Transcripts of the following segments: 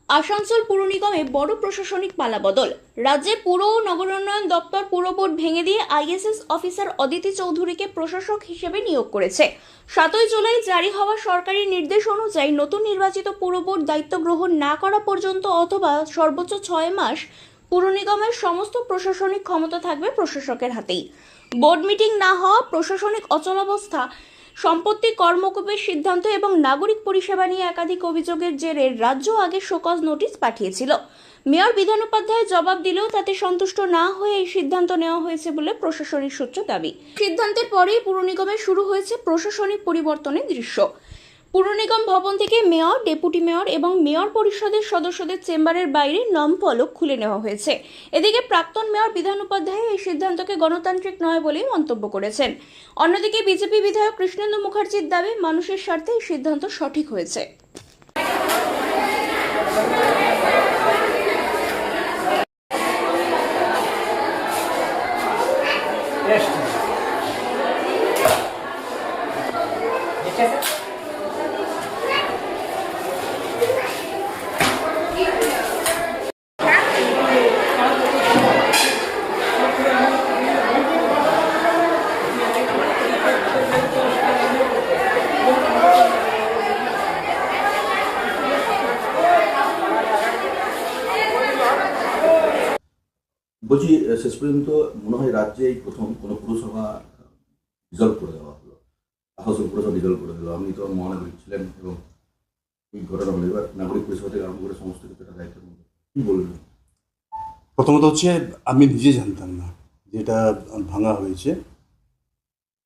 আসানসোল পুর নিগমে বড় প্রশাসনিক পালাবদল। রাজ্যে পুর ও নগরোন্নয়ন দপ্তর পুর বোর্ড ভেঙে দিয়ে আইএসএস অফিসার অদিতি চৌধুরীকে প্রশাসক হিসেবে নিয়োগ করেছে। 7ই জুলাই জারি হওয়া সরকারি নির্দেশ অনুযায়ী নতুন নির্বাচিত পুর বোর্ড দায়িত্ব গ্রহণ না করা পর্যন্ত অথবা সর্বোচ্চ 6 মাস পুর নিগমের সমস্ত প্রশাসনিক ক্ষমতা থাকবে প্রশাসকের হাতেই। বোর্ড মিটিং না হওয়া, প্রশাসনিক অচলাবস্থা, সম্পত্তি কর্মকূপের সিদ্ধান্ত এবং নাগরিক পরিষেবা নিয়ে একাধিক অভিযোগের জেরে রাজ্য আগে শোকজ নোটিশ পাঠিয়েছিল। মেয়র বিধান উপাধ্যায় জবাব দিলেও তাতে সন্তুষ্ট না হয়ে এই সিদ্ধান্ত নেওয়া হয়েছে বলে প্রশাসনিক সূত্র দাবি। সিদ্ধান্তের পরেই পুর নিগমে শুরু হয়েছে প্রশাসনিক পরিবর্তনের দৃশ্য। পুর নিগম ভবন থেকে মেয়র, ডেপুটি মেয়র এবং মেয়র পরিষদের সদস্যদের চেম্বারের বাইরে নামফলক খুলে নেওয়া হয়েছে। এদিকে প্রাক্তন মেয়র বিধান উপাধ্যায় এই সিদ্ধান্তকে গণতান্ত্রিক নয় বলেই মন্তব্য করেছেন। অন্যদিকে বিজেপি বিধায়ক কৃষ্ণেন্দু মুখার্জির দাবি, মানুষের স্বার্থে এই সিদ্ধান্ত সঠিক হয়েছে। বলছি, শেষ পর্যন্ত মনে হয় রাজ্যে এই প্রথম কোনো পুরসভা রিজলভ করে দেওয়া হলো। আসানসোল পুরসভা রিজলভ করে দিল। আপনি তো মহানগরী ছিলেন এবং এই ঘটনা বলে এবার নাগরিক পরিষেবা থেকে আরম্ভ করে সমস্ত কিছু একটা দায়িত্বের মধ্যে কী বলবেন? প্রথমত হচ্ছে আমি নিজে জানতাম না যেটা ভাঙা হয়েছে।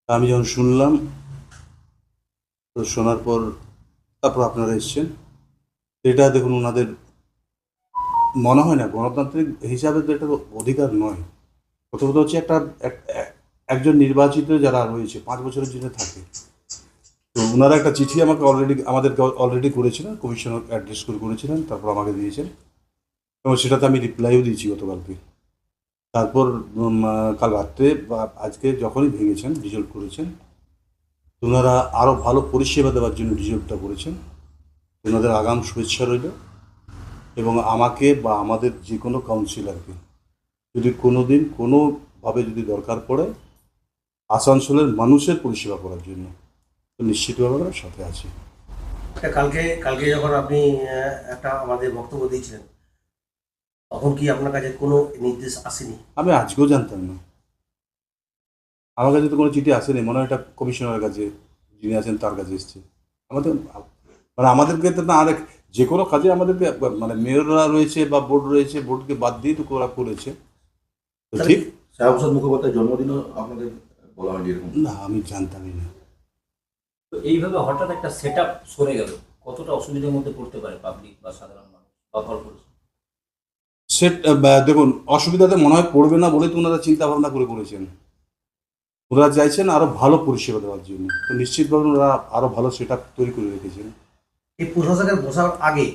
আমি যখন শুনলাম, তো শোনার পর তারপর আপনারা এসছেন। এটা দেখুন, ওনাদের মনে হয় না গণতান্ত্রিক হিসাবে তো এটা অধিকার নয়। প্রথমত হচ্ছে একজন নির্বাচিত যারা রয়েছে 5 বছরের জন্য থাকে, তো ওনারা একটা চিঠি আমাদেরকে অলরেডি করেছিলেন, কমিশনার অ্যাড্রেস করেছিলেন, তারপর আমাকে দিয়েছেন এবং সেটাতে আমি রিপ্লাইও দিয়েছি গতকালকে। তারপর কাল রাত্রে বা আজকে যখনই ভেঙেছেন, ডিজলভ করেছেন, ওনারা আরও ভালো পরিষেবা দেওয়ার জন্য ডিজলভটা করেছেন। ওনাদের আগাম শুভেচ্ছা রইল এবং আমাকে বা আমাদের যে কোনো কাউন্সিলরকে যদি কোনো দিন কোনোভাবে যদি দরকার পড়ে আসানসোলের মানুষের পরিষেবা করার জন্য, তো নিশ্চিতভাবে আমরা সাথে আছি। কালকে যখন আপনি একটা আমাদের বক্তব্য দিয়েছিলেন, তখন কি আপনার কাছে কোনো নির্দেশ আসেনি? আমি আজকেও জানতাম না, আমার কাছে তো কোনো চিঠি আসেনি। মনে হয় এটা কমিশনারের কাছে, যিনি আছেন তার কাছে এসছে। আমাদেরকে তো না, আরেক যে কোনো কাজে আমাদেরকে মেয়ররা রয়েছে বা বোর্ড রয়েছে, বোর্ডকে বাদ দিয়ে তো ওরা করেছে। তো ঠিক, শ্যামাপ্রসাদ মুখোপাধ্যায়ের জন্মদিনও আপনাদের বলা হয়নি এরকম? না, আমি জানতামই না। তো এইভাবে হঠাৎ একটা সেটআপ সরে গেল, কতটা অসুবিধার মধ্যে পড়তে পারে পাবলিক বা সাধারণ মানুষ বা কর্পোরেশন? দেখুন, অসুবিধাতে মনে হয় পড়বে না বলেই তো ওনারা চিন্তা ভাবনা করেছেন। ওনারা চাইছেন আরো ভালো পরিষেবা দেওয়ার জন্য, তো নিশ্চিতভাবে ওনারা আরো ভালো সেটআপ তৈরি করে রেখেছেন। এই প্রশাসকের বসার আগে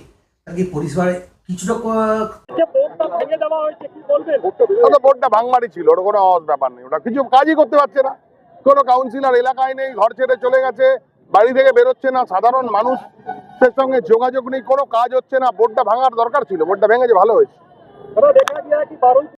আর কি পরিষেবার কিছুটা বোর্ডটা ভাঙমারি ছিল, ওটা কোনো ব্যাপার নেই। ওটা কিছু কাজই করতে পারছে না, কোনো কাউন্সিলর এলাকায় নেই, ঘর ছেড়ে চলে গেছে, বাড়ি থেকে বেরোচ্ছে না, সাধারণ মানুষের সঙ্গে যোগাযোগ নেই, কোনো কাজ হচ্ছে না। বোর্ডটা ভাঙার দরকার ছিল, বোর্ডটা ভেঙেছে, ভালো হয়েছে।